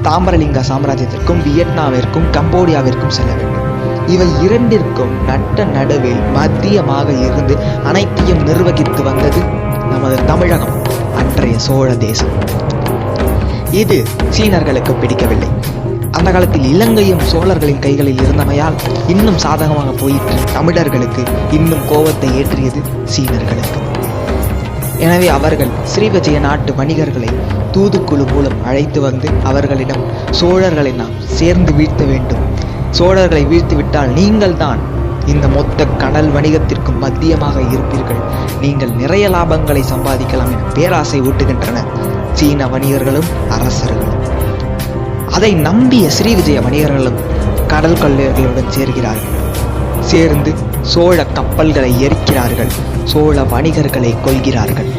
தாம்பரலிங்க சாம்ராஜ்யத்திற்கும் வியட்நாமிற்கும் கம்போடியாவிற்கும் செல்ல வேண்டும். இவை இரண்டிற்கும் நட்ட நடுவில் மத்தியமாக இருந்து அனைத்தையும் நிர்வகித்து வந்தது நமது தமிழகம், அன்றைய சோழ தேசம். இது சீனர்களுக்கு பிடிக்கவில்லை. அந்த காலத்தில் இலங்கையும் சோழர்களின் கைகளில் இருந்தமையால் இன்னும் சாதகமாக போயிற்று. தமிழர்களுக்கு இன்னும் கோபத்தை ஏற்றியது சீனர்களுக்கு. எனவே அவர்கள் ஸ்ரீவிஜய நாட்டு வணிகர்களை தூதுக்குழு மூலம் அழைத்து வந்து அவர்களிடம் சோழர்களை நாம் சேர்ந்து வீழ்த்த வேண்டும், சோழர்களை வீழ்த்திவிட்டால் நீங்கள் தான் இந்த மொத்த கடல் வணிகத்திற்கும் மத்தியமாக இருப்பீர்கள், நீங்கள் நிறைய லாபங்களை சம்பாதிக்கலாம் என பேராசை ஊட்டுகின்றனர் சீன வணிகர்களும் அரசர்களும். அதை நம்பிய ஸ்ரீவிஜய வணிகர்களும் கடல் கொள்ளையர்களுடன் சேர்கிறார்கள். சேர்ந்து சோழ கப்பல்களை எரிக்கிறார்கள், சோழ வணிகர்களை கொல்கிறார்கள்.